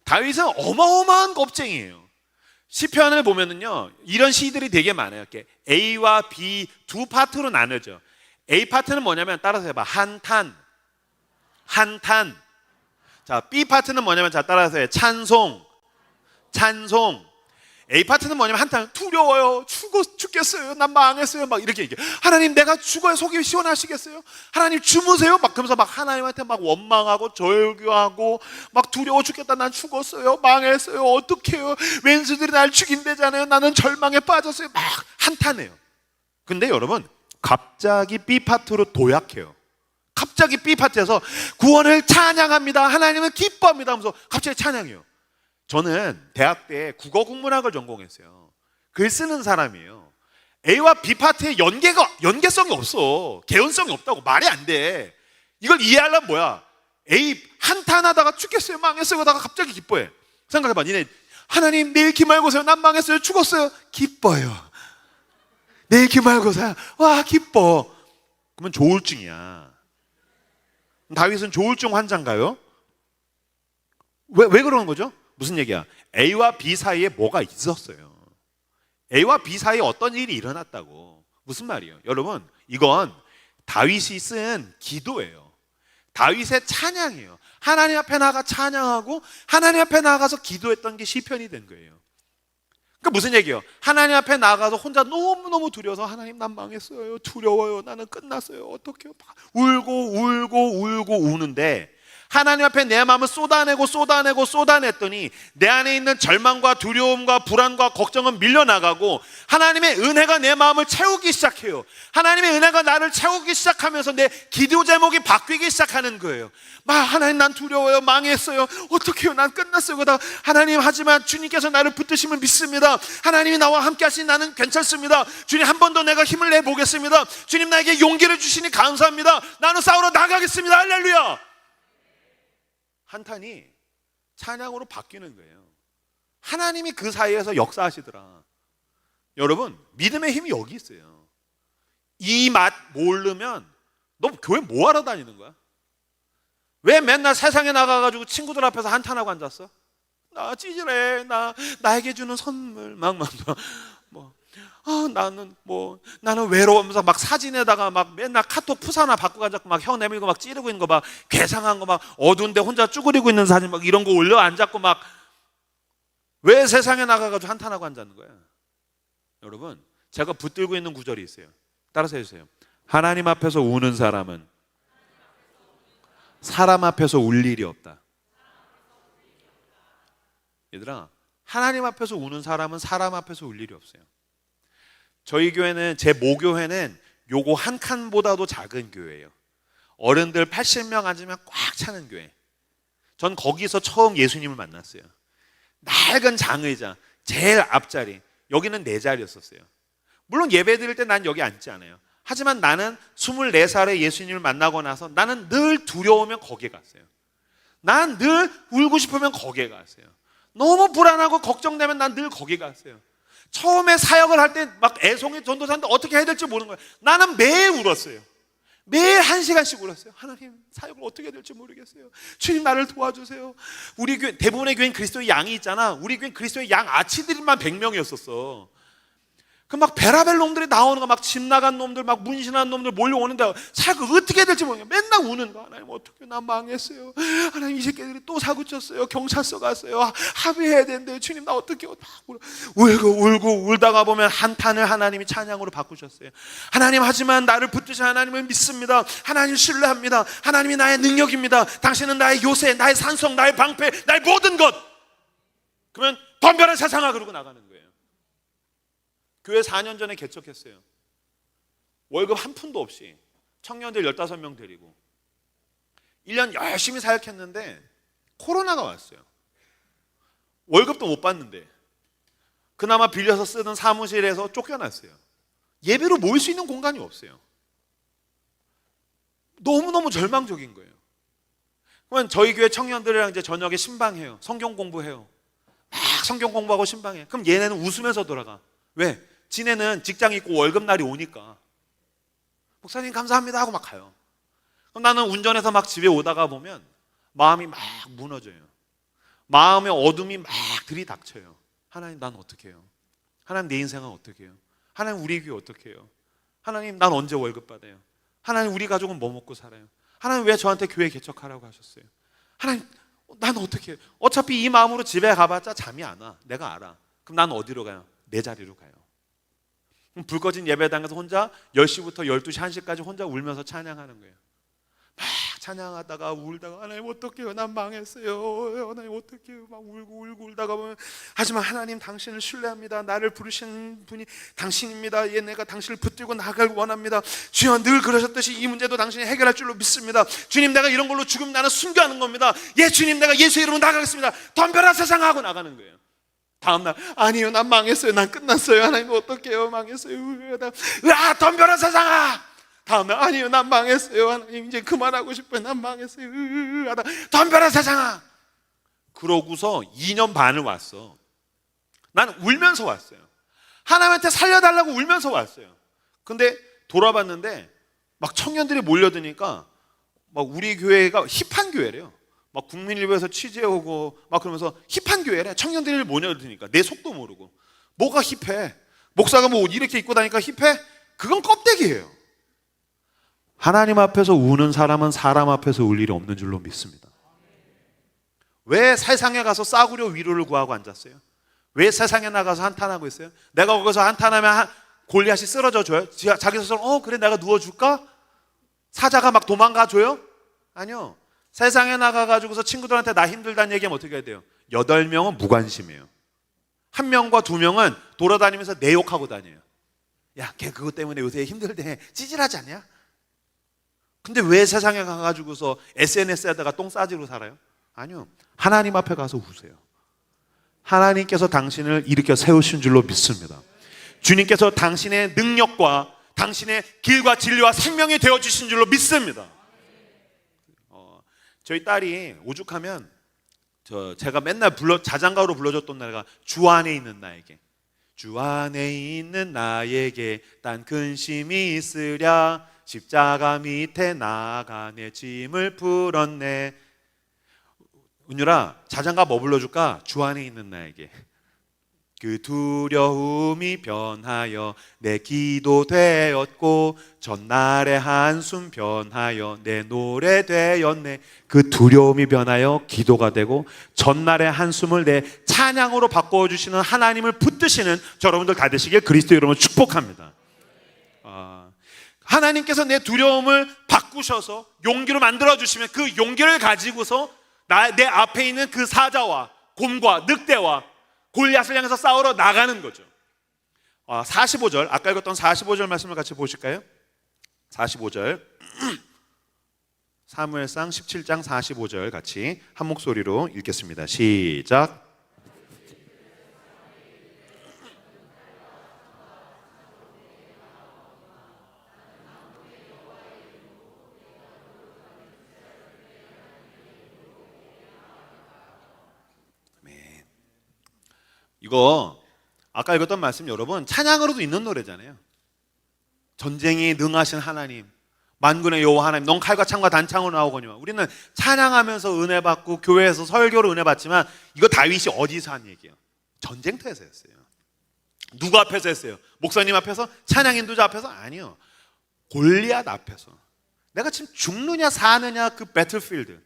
다윗은 어마어마한 겁쟁이에요. 시편을 보면은요, 이런 시들이 되게 많아요. 이렇게 A와 B 두 파트로 나누죠. A 파트는 뭐냐면 따라서 해봐. 한탄. 자, B 파트는 뭐냐면 자 따라서 해. 찬송. A 파트는 뭐냐면 한탄. 두려워요. 죽겠어요. 난 망했어요. 막 이렇게 얘기해. 하나님 내가 죽어야 속이 시원하시겠어요? 하나님 주무세요. 막 그러면서 막 하나님한테 막 원망하고 절규하고 막 두려워 죽겠다. 난 죽었어요. 망했어요. 어떡해요? 왼수들이 날 죽인대잖아요. 나는 절망에 빠졌어요. 막 한탄해요. 근데 여러분 갑자기 B 파트로 도약해요. 갑자기 B 파트에서 구원을 찬양합니다. 하나님을 기뻐합니다 하면서 갑자기 찬양해요. 저는 대학 때 국어 국문학을 전공했어요. 글 쓰는 사람이에요. A와 B 파트의 연계성이 없어. 개연성이 없다고. 말이 안 돼. 이걸 이해하려면 뭐야? A 한탄하다가 죽겠어요. 망했어요. 그러다가 갑자기 기뻐해. 생각해봐. 니네 하나님 내일 기말고사요. 난 망했어요. 죽었어요. 기뻐요. 내일 기말고사야. 와 기뻐. 그러면 조울증이야. 다윗은 조울증 환자인가요? 왜 그러는 거죠? 무슨 얘기야? A와 B 사이에 뭐가 있었어요. A와 B 사이에 어떤 일이 일어났다고. 무슨 말이에요? 여러분, 이건 다윗이 쓴 기도예요. 다윗의 찬양이에요. 하나님 앞에 나가 찬양하고 하나님 앞에 나가서 기도했던 게 시편이 된 거예요. 그러니까 무슨 얘기예요? 하나님 앞에 나가서 혼자 너무너무 두려워서 하나님 난 망했어요. 두려워요. 나는 끝났어요. 어떡해요? 울고 우는데 하나님 앞에 내 마음을 쏟아냈더니 내 안에 있는 절망과 두려움과 불안과 걱정은 밀려나가고 하나님의 은혜가 내 마음을 채우기 시작해요. 하나님의 은혜가 나를 채우기 시작하면서 내 기도 제목이 바뀌기 시작하는 거예요. 하나님 난 두려워요. 망했어요. 어떡해요? 난 끝났어요. 그러다 하나님 하지만 주님께서 나를 붙드심을 믿습니다. 하나님이 나와 함께 하시니 나는 괜찮습니다. 주님 한 번 더 내가 힘을 내보겠습니다. 주님 나에게 용기를 주시니 감사합니다. 나는 싸우러 나가겠습니다. 할렐루야. 한탄이 찬양으로 바뀌는 거예요. 하나님이 그 사이에서 역사하시더라. 여러분, 믿음의 힘이 여기 있어요. 이 맛 모르면 너 교회 뭐 하러 다니는 거야? 왜 맨날 세상에 나가가지고 친구들 앞에서 한탄하고 앉았어? 나 찌질해. 나에게 주는 선물 나는 외로우면서 막 사진에다가 막 맨날 카톡 푸사나 받고 앉았고 막 혀 내밀고 막 찌르고 있는 거 막 괴상한 거 막 어두운데 혼자 쭈그리고 있는 사진 막 이런 거 올려 앉았고 막 왜 세상에 나가가지고 한탄하고 앉았는 거야? 여러분, 제가 붙들고 있는 구절이 있어요. 따라서 해주세요. 하나님 앞에서 우는 사람은 사람 앞에서 울 일이 없다. 얘들아, 하나님 앞에서 우는 사람은 사람 앞에서 울 일이 없어요. 저희 교회는, 제 모교회는 요거 한 칸보다도 작은 교회예요. 어른들 80명 앉으면 꽉 차는 교회. 전 거기서 처음 예수님을 만났어요. 낡은 장의자, 제일 앞자리. 여기는 내 자리였었어요. 물론 예배 드릴 때 난 여기 앉지 않아요. 하지만 나는 24살에 예수님을 만나고 나서 나는 늘 두려우면 거기에 갔어요. 난 늘 울고 싶으면 거기에 갔어요. 너무 불안하고 걱정되면 난 늘 거기 갔어요. 처음에 사역을 할 때 막 애송이 전도사인데 어떻게 해야 될지 모르는 거예요. 나는 매일 울었어요. 매일 1시간씩 울었어요. 하나님, 사역을 어떻게 해야 될지 모르겠어요. 주님, 나를 도와주세요. 우리 교회, 대부분의 교회는 그리스도의 양이 있잖아. 우리 교회는 그리스도의 양 아치들만 100명이었었어. 그 막 베라벨 놈들이 나오는 거, 막 집 나간 놈들, 막 문신한 놈들 몰려오는데 사역을 어떻게 해야 될지 모르겠어요. 맨날 우는 거. 하나님, 어떻게, 난 망했어요. 하나님, 이 새끼들이 또 사고 쳤어요. 경찰서 갔어요. 합의해야 되는데 주님, 나 어떻게 해요. 울고 울다가 보면 한탄을 하나님이 찬양으로 바꾸셨어요. 하나님, 하지만 나를 붙드신 하나님을 믿습니다. 하나님 신뢰합니다. 하나님이 나의 능력입니다. 당신은 나의 요새, 나의 산성, 나의 방패, 나의 모든 것. 그러면 덤벼라 세상아, 그러고 나가는 거예요. 교회 4년 전에 개척했어요. 월급 한 푼도 없이 청년들 15명 데리고 1년 열심히 사역했는데 코로나가 왔어요. 월급도 못 받는데 그나마 빌려서 쓰던 사무실에서 쫓겨났어요. 예배로 모일 수 있는 공간이 없어요. 너무너무 절망적인 거예요. 그러면 저희 교회 청년들이랑 이제 저녁에 신방해요. 성경 공부해요. 막 성경 공부하고 신방해. 그럼 얘네는 웃으면서 돌아가. 왜? 지네는 직장 있고 월급날이 오니까 목사님 감사합니다 하고 막 가요. 그럼 나는 운전해서 막 집에 오다가 보면 마음이 막 무너져요. 마음의 어둠이 막 들이닥쳐요. 하나님, 난 어떻게 해요? 하나님, 내 인생은 어떻게 해요? 하나님, 우리 교회 어떻게 해요? 하나님, 난 언제 월급 받아요? 하나님, 우리 가족은 뭐 먹고 살아요? 하나님, 왜 저한테 교회 개척하라고 하셨어요? 하나님, 난 어떻게 해요? 어차피 이 마음으로 집에 가봤자 잠이 안 와. 내가 알아. 그럼 난 어디로 가요? 내 자리로 가요. 불 꺼진 예배당에서 혼자 10시부터 12시, 1시까지 혼자 울면서 찬양하는 거예요. 막 찬양하다가 울다가 하나님 어떡해요? 난 망했어요. 하나님 어떡해요? 막 울고 울다가 보면 하지만 하나님, 당신을 신뢰합니다. 나를 부르신 분이 당신입니다. 내가 당신을 붙들고 나갈 원합니다. 주여, 늘 그러셨듯이 이 문제도 당신이 해결할 줄로 믿습니다. 주님, 내가 이런 걸로 죽으면 나는 순교하는 겁니다. 예, 주님, 내가 예수의 이름으로 나가겠습니다. 덤벼라 세상 하고 나가는 거예요. 다음날, 아니요, 난 망했어요. 난 끝났어요. 하나님 어떡해요? 망했어요. 덤벼라 세상아. 다음날, 아니요, 난 망했어요. 하나님 이제 그만하고 싶어요. 난 망했어요. 덤벼라 세상아. 그러고서 2년 반을 왔어. 나는 울면서 왔어요. 하나님한테 살려달라고 울면서 왔어요. 근데 돌아봤는데 막 청년들이 몰려드니까 막 우리 교회가 힙한 교회래요. 막 국민일보에서 취재 오고 막 그러면서 힙한 교회래. 청년들이 모여드니까 내 속도 모르고. 뭐가 힙해? 목사가 뭐 옷 이렇게 입고 다니까 힙해? 그건 껍데기예요. 하나님 앞에서 우는 사람은 사람 앞에서 울 일이 없는 줄로 믿습니다. 왜 세상에 가서 싸구려 위로를 구하고 앉았어요? 왜 세상에 나가서 한탄하고 있어요? 내가 거기서 한탄하면 골리앗이 쓰러져 줘요? 자기 스스로 그래 내가 누워줄까? 사자가 막 도망가 줘요? 아니요. 세상에 나가가지고서 친구들한테 나 힘들다는 얘기하면 어떻게 해야 돼요? 8명은 무관심해요. 1명과 2명은 돌아다니면서 내 욕하고 다녀요. 야, 걔 그것 때문에 요새 힘들대. 찌질하지 않냐? 근데 왜 세상에 가가지고서 SNS에다가 똥 싸지로 살아요? 아니요. 하나님 앞에 가서 우세요. 하나님께서 당신을 일으켜 세우신 줄로 믿습니다. 주님께서 당신의 능력과 당신의 길과 진리와 생명이 되어주신 줄로 믿습니다. 저희 딸이 오죽하면 제가 맨날 자장가로 불러줬던 노래가 주 안에 있는 나에게. 주 안에 있는 나에게 딴 근심이 있으랴. 십자가 밑에 나가 내 짐을 풀었네. 은유라, 자장가 뭐 불러줄까? 주 안에 있는 나에게. 그 두려움이 변하여 내 기도 되었고 전날의 한숨 변하여 내 노래 되었네. 그 두려움이 변하여 기도가 되고 전날의 한숨을 내 찬양으로 바꿔주시는 하나님을 붙드시는 여러분들 다 되시길 그리스도 이름으로 축복합니다. 하나님께서 내 두려움을 바꾸셔서 용기로 만들어주시면 그 용기를 가지고서 내 앞에 있는 그 사자와 곰과 늑대와 골리앗을 향해서 싸우러 나가는 거죠. 45절, 아까 읽었던 45절 말씀을 같이 보실까요? 45절 사무엘상 17장 45절 같이 한 목소리로 읽겠습니다. 시작. 이거 아까 읽었던 말씀 여러분 찬양으로도 있는 노래잖아요. 전쟁이 능하신 하나님, 만군의 여호와 하나님, 넌 칼과 창과 단창으로 나오거니와. 우리는 찬양하면서 은혜 받고 교회에서 설교로 은혜 받지만 이거 다윗이 어디서 한 얘기예요? 전쟁터에서 했어요. 누구 앞에서 했어요? 목사님 앞에서? 찬양 인도자 앞에서? 아니요. 골리앗 앞에서. 내가 지금 죽느냐 사느냐 그 배틀필드,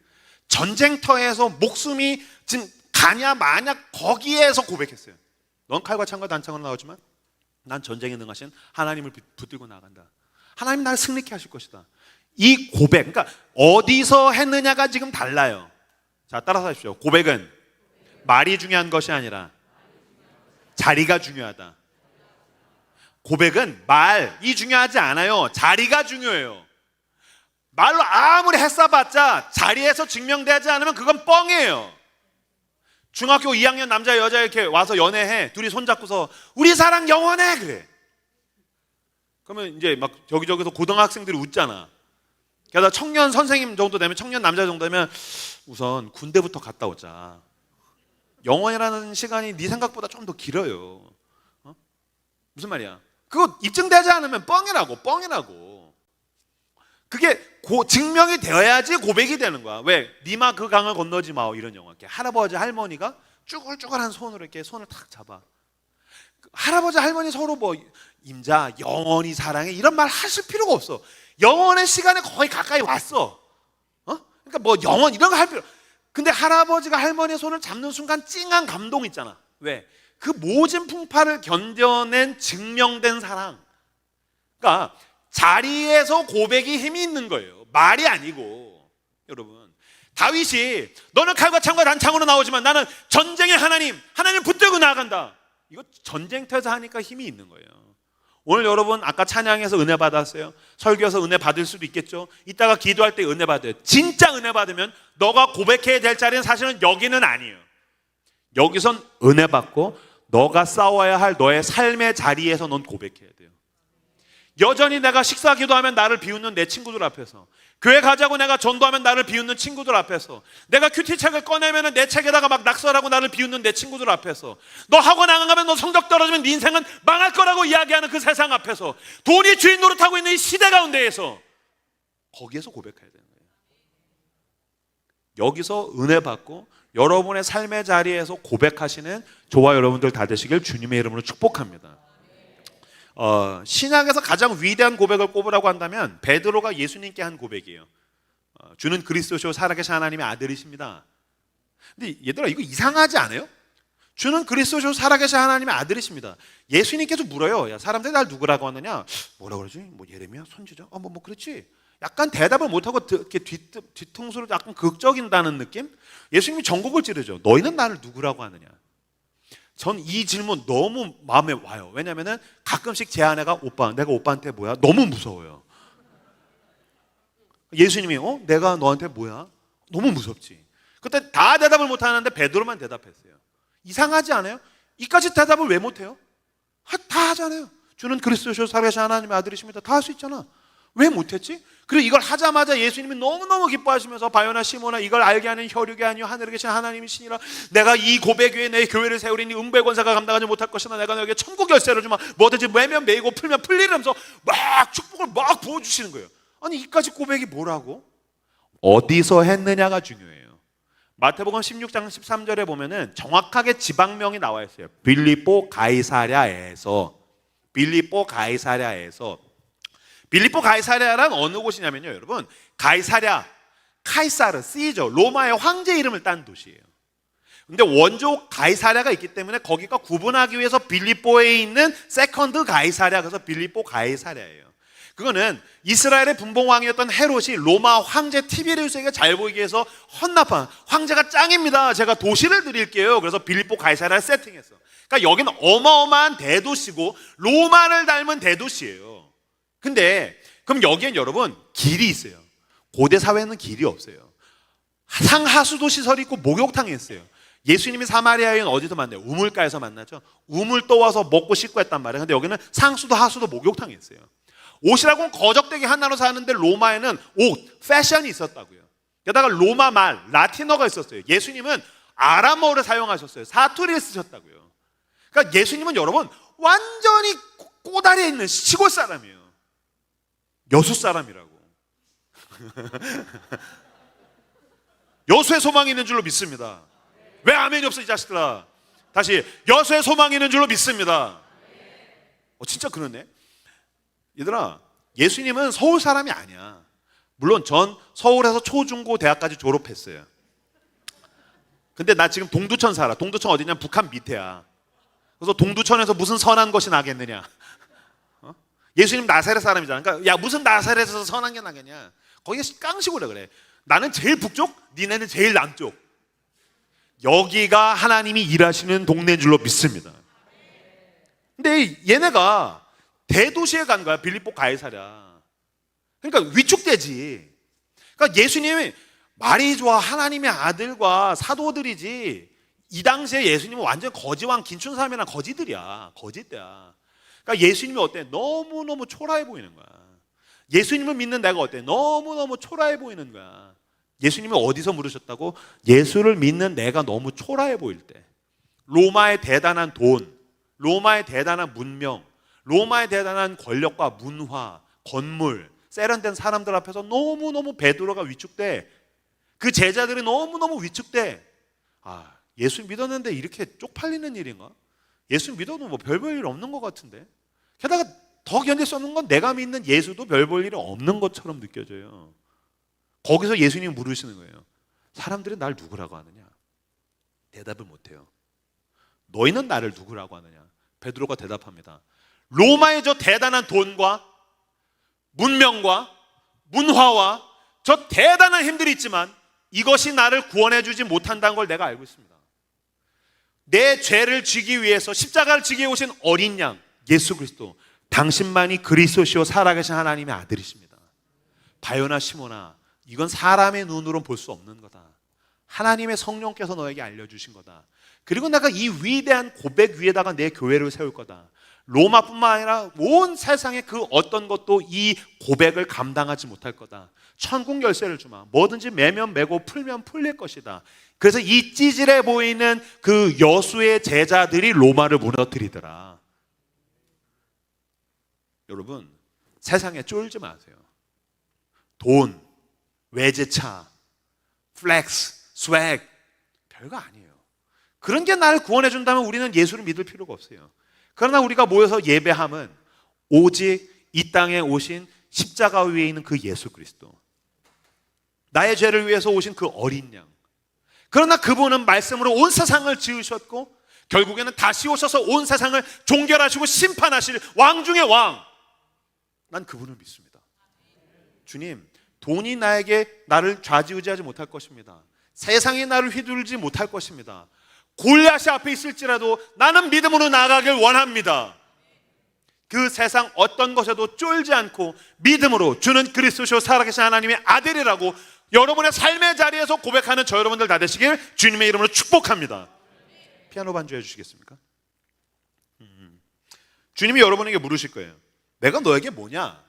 전쟁터에서 목숨이 지금 가냐 마냐 거기에서 고백했어요. 넌 칼과 창과 단창으로 나오지만 난 전쟁에 능하신 하나님을 붙들고 나간다. 하나님 나를 승리케 하실 것이다. 이 고백, 그러니까 어디서 했느냐가 지금 달라요. 자, 따라서 하십시오. 고백은 말이 중요한 것이 아니라 자리가 중요하다. 고백은 말이 중요하지 않아요. 자리가 중요해요. 말로 아무리 했어봤자 자리에서 증명되지 않으면 그건 뻥이에요. 중학교 2학년 남자 여자 이렇게 와서 연애해. 둘이 손잡고서 우리 사랑 영원해 그래. 그러면 이제 막 저기저기서 고등학생들이 웃잖아. 게다가 청년 선생님 정도 되면, 청년 남자 정도 되면 우선 군대부터 갔다 오자. 영원이라는 시간이 네 생각보다 좀 더 길어요. 무슨 말이야? 그거 입증되지 않으면 뻥이라고. 그게 증명이 되어야지 고백이 되는 거야. 왜? 니마 그 강을 건너지 마오 이런 영화. 할아버지 할머니가 쭈글쭈글한 손으로 이렇게 손을 탁 잡아. 할아버지 할머니 서로 뭐 임자 영원히 사랑해 이런 말 하실 필요가 없어. 영원의 시간에 거의 가까이 왔어. 그러니까 뭐 영원 이런 거 할 필요. 근데 할아버지가 할머니의 손을 잡는 순간 찡한 감동 있잖아. 왜? 그 모진 풍파를 견뎌낸 증명된 사랑. 그러니까 자리에서 고백이 힘이 있는 거예요. 말이 아니고. 여러분, 다윗이 너는 칼과 창과 단창으로 나오지만 나는 전쟁의 하나님 붙들고 나아간다. 이거 전쟁터에서 하니까 힘이 있는 거예요. 오늘 여러분 아까 찬양에서 은혜 받았어요. 설교에서 은혜 받을 수도 있겠죠. 이따가 기도할 때 은혜 받아요. 진짜 은혜 받으면 너가 고백해야 될 자리는 사실은 여기는 아니에요. 여기선 은혜 받고 너가 싸워야 할 너의 삶의 자리에서 넌 고백해야 돼요. 여전히 내가 식사 기도하면 나를 비웃는 내 친구들 앞에서, 교회 가자고 내가 전도하면 나를 비웃는 친구들 앞에서, 내가 큐티책을 꺼내면 내 책에다가 막 낙서하고 나를 비웃는 내 친구들 앞에서, 너 학원 안 가면 너 성적 떨어지면 네 인생은 망할 거라고 이야기하는 그 세상 앞에서, 돈이 주인 노릇하고 있는 이 시대 가운데에서 거기에서 고백해야 되는 거예요. 여기서 은혜 받고 여러분의 삶의 자리에서 고백하시는 저와 여러분들 다 되시길 주님의 이름으로 축복합니다. 신약에서 가장 위대한 고백을 꼽으라고 한다면 베드로가 예수님께 한 고백이에요. 주는 그리스도시요 살아계신 하나님의 아들이십니다. 근데 얘들아 이거 이상하지 않아요? 주는 그리스도시요 살아계신 하나님의 아들이십니다. 예수님께서 물어요. 야, 사람들이 날 누구라고 하느냐? 뭐라 그러지? 뭐 예레미야? 선지자? 뭐 그렇지. 약간 대답을 못하고 이렇게 뒤통수를 약간 극적인다는 느낌? 예수님이 전곡을 찌르죠. 너희는 나를 누구라고 하느냐? 전 이 질문 너무 마음에 와요. 왜냐면은 가끔씩 제 아내가 내가 오빠한테 뭐야? 너무 무서워요. 예수님이 내가 너한테 뭐야? 너무 무섭지. 그때 다 대답을 못 하는데 베드로만 대답했어요. 이상하지 않아요? 이까지 대답을 왜 못해요? 다 하잖아요. 주는 그리스도시요 살아계신 하나님의 아들이십니다. 다 할 수 있잖아. 왜 못했지? 그리고 이걸 하자마자 예수님이 너무너무 기뻐하시면서 바요나 시모나 이걸 알게 하는 혈육이 아니요 하늘에 계신 하나님이시니라. 내가 이 고백 위에 내 교회를 세우리니 음배 권세가 감당하지 못할 것이나 내가 너에게 천국 열쇠를 주마. 뭐든지 매면 매이고 풀면 풀리면서 막 축복을 막 부어주시는 거예요. 아니 이까지 고백이 뭐라고? 어디서 했느냐가 중요해요. 마태복음 16장 13절에 보면은 정확하게 지방명이 나와 있어요. 빌립보 가이사랴에서. 빌립보 가이사랴란 어느 곳이냐면요, 여러분. 가이사랴, 카이사르, 시저, 로마의 황제 이름을 딴 도시예요. 근데 원조 가이사랴가 있기 때문에 거기가 구분하기 위해서 빌립보에 있는 세컨드 가이사랴, 그래서 빌립보 가이사랴예요. 그거는 이스라엘의 분봉왕이었던 헤롯이 로마 황제 티베리우스에게 잘 보이기 위해서 헌납한, 황제가 짱입니다, 제가 도시를 드릴게요, 그래서 빌립보 가이사랴를 세팅했어. 그러니까 여기는 어마어마한 대도시고 로마를 닮은 대도시예요. 근데 그럼 여기엔 여러분 길이 있어요. 고대 사회는 길이 없어요. 상하수도 시설이 있고 목욕탕이 있어요. 예수님이 사마리아인 어디서 만나요? 우물가에서 만나죠. 우물 떠와서 먹고 씻고 했단 말이에요. 근데 여기는 상수도 하수도 목욕탕이 있어요. 옷이라고는 거적대기 하나로 사는데 로마에는 옷, 패션이 있었다고요. 게다가 로마 말, 라틴어가 있었어요. 예수님은 아람어를 사용하셨어요. 사투리를 쓰셨다고요. 그러니까 예수님은 여러분 완전히 꼬다리에 있는 시골 사람이에요. 여수 사람이라고. 여수에 소망이 있는 줄로 믿습니다. 왜 아멘이 없어 이 자식들아? 다시, 여수에 소망이 있는 줄로 믿습니다. 진짜 그러네. 얘들아, 예수님은 서울 사람이 아니야. 물론 전 서울에서 초중고 대학까지 졸업했어요. 근데 나 지금 동두천 살아. 동두천 어디냐? 북한 밑에야. 그래서 동두천에서 무슨 선한 것이 나겠느냐? 예수님 나사렛 사람이잖아. 그러니까 야, 무슨 나사렛에서 선한 게 나겠냐? 거기가 깡시고라 그래. 나는 제일 북쪽, 니네는 제일 남쪽. 여기가 하나님이 일하시는 동네인 줄로 믿습니다. 근데 얘네가 대도시에 간 거야. 빌립보 가이사랴. 그러니까 위축되지. 그러니까 예수님이 말이 좋아 하나님의 아들과 사도들이지, 이 당시에 예수님은 완전 거지왕 긴춘삼이나 거지들이야. 거지대야. 그러니까 예수님이 어때? 너무너무 초라해 보이는 거야. 예수님을 믿는 내가 어때? 너무너무 초라해 보이는 거야. 예수님이 어디서 물으셨다고? 예수를 믿는 내가 너무 초라해 보일 때. 로마의 대단한 돈, 로마의 대단한 문명, 로마의 대단한 권력과 문화, 건물, 세련된 사람들 앞에서 너무너무 베드로가 위축돼. 그 제자들이 너무너무 위축돼. 예수 믿었는데 이렇게 쪽팔리는 일인가? 예수 믿어도 뭐 별 볼 일 없는 것 같은데. 게다가 더 견딜 수 없는 건 내가 믿는 예수도 별 볼 일이 없는 것처럼 느껴져요. 거기서 예수님이 물으시는 거예요. 사람들이 날 누구라고 하느냐? 대답을 못해요. 너희는 나를 누구라고 하느냐? 베드로가 대답합니다. 로마의 저 대단한 돈과 문명과 문화와 저 대단한 힘들이 있지만 이것이 나를 구원해 주지 못한다는 걸 내가 알고 있습니다. 내 죄를 지기 위해서 십자가를 지기에 오신 어린 양 예수 그리스도, 당신만이 그리스도시요 살아계신 하나님의 아들이십니다. 바요나 시몬아, 이건 사람의 눈으로는 볼 수 없는 거다. 하나님의 성령께서 너에게 알려주신 거다. 그리고 내가 이 위대한 고백 위에다가 내 교회를 세울 거다. 로마뿐만 아니라 온 세상의 그 어떤 것도 이 고백을 감당하지 못할 거다. 천국 열쇠를 주마. 뭐든지 매면 매고 풀면 풀릴 것이다. 그래서 이 찌질해 보이는 그 여수의 제자들이 로마를 무너뜨리더라. 여러분, 세상에 쫄지 마세요. 돈, 외제차, 플렉스, 스웩, 별거 아니에요. 그런 게 나를 구원해 준다면 우리는 예수를 믿을 필요가 없어요. 그러나 우리가 모여서 예배함은 오직 이 땅에 오신 십자가 위에 있는 그 예수 그리스도, 나의 죄를 위해서 오신 그 어린 양. 그러나 그분은 말씀으로 온 세상을 지으셨고 결국에는 다시 오셔서 온 세상을 종결하시고 심판하실 왕 중의 왕. 난 그분을 믿습니다. 주님, 돈이 나를 좌지우지하지 못할 것입니다. 세상이 나를 휘둘지 못할 것입니다. 골리앗이 앞에 있을지라도 나는 믿음으로 나아가길 원합니다. 그 세상 어떤 것에도 쫄지 않고 믿음으로 주는 그리스도시요 살아계신 하나님의 아들이라고 여러분의 삶의 자리에서 고백하는 저 여러분들 다 되시길 주님의 이름으로 축복합니다. 피아노 반주해 주시겠습니까? 주님이 여러분에게 물으실 거예요. 내가 너에게 뭐냐?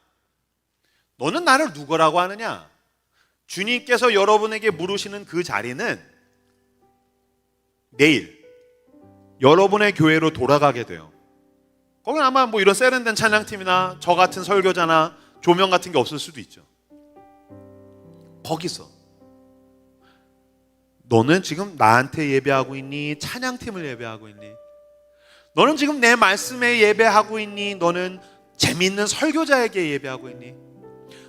너는 나를 누구라고 하느냐? 주님께서 여러분에게 물으시는 그 자리는 내일 여러분의 교회로 돌아가게 돼요. 거긴 아마 뭐 이런 세련된 찬양팀이나 저 같은 설교자나 조명 같은 게 없을 수도 있죠. 거기서 너는 지금 나한테 예배하고 있니? 찬양팀을 예배하고 있니? 너는 지금 내 말씀에 예배하고 있니? 너는 재미있는 설교자에게 예배하고 있니?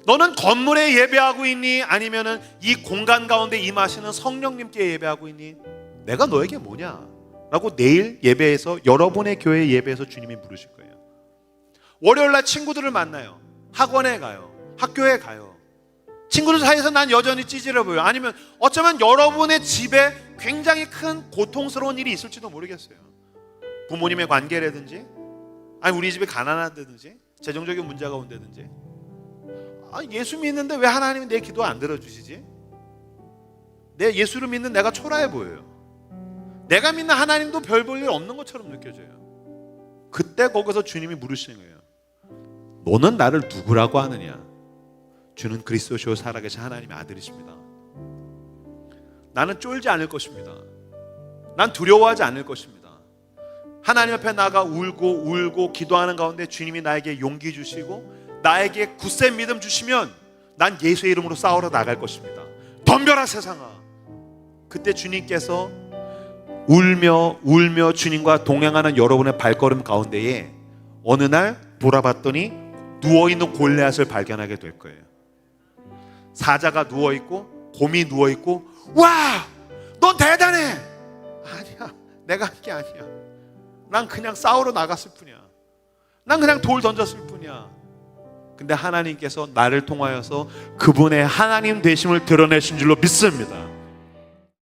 너는 건물에 예배하고 있니? 아니면은 이 공간 가운데 임하시는 성령님께 예배하고 있니? 내가 너에게 뭐냐? 라고 내일 예배에서, 여러분의 교회 예배에서 주님이 물으실 거예요. 월요일날 친구들을 만나요. 학원에 가요. 학교에 가요. 친구들 사이에서 난 여전히 찌질해 보여요. 아니면 어쩌면 여러분의 집에 굉장히 큰 고통스러운 일이 있을지도 모르겠어요. 부모님의 관계라든지, 아니 우리 집이 가난하다든지, 재정적인 문제가 온다든지. 예수 믿는데 왜 하나님이 내 기도 안 들어주시지? 내 예수를 믿는 내가 초라해 보여요. 내가 믿는 하나님도 별 볼 일 없는 것처럼 느껴져요. 그때 거기서 주님이 물으시는 거예요. 너는 나를 누구라고 하느냐? 주는 그리스도시요 살아계신 하나님의 아들이십니다. 나는 쫄지 않을 것입니다. 난 두려워하지 않을 것입니다. 하나님 앞에 나가 울고 기도하는 가운데 주님이 나에게 용기 주시고 나에게 굳센 믿음 주시면 난 예수의 이름으로 싸우러 나갈 것입니다. 덤벼라 세상아. 그때 주님께서 울며 주님과 동행하는 여러분의 발걸음 가운데에 어느 날 돌아봤더니 누워있는 골리앗을 발견하게 될 거예요. 사자가 누워있고 곰이 누워있고, 와! 넌 대단해! 아니야, 내가 한 게 아니야. 난 그냥 싸우러 나갔을 뿐이야. 난 그냥 돌 던졌을 뿐이야. 근데 하나님께서 나를 통하여서 그분의 하나님 되심을 드러내신 줄로 믿습니다.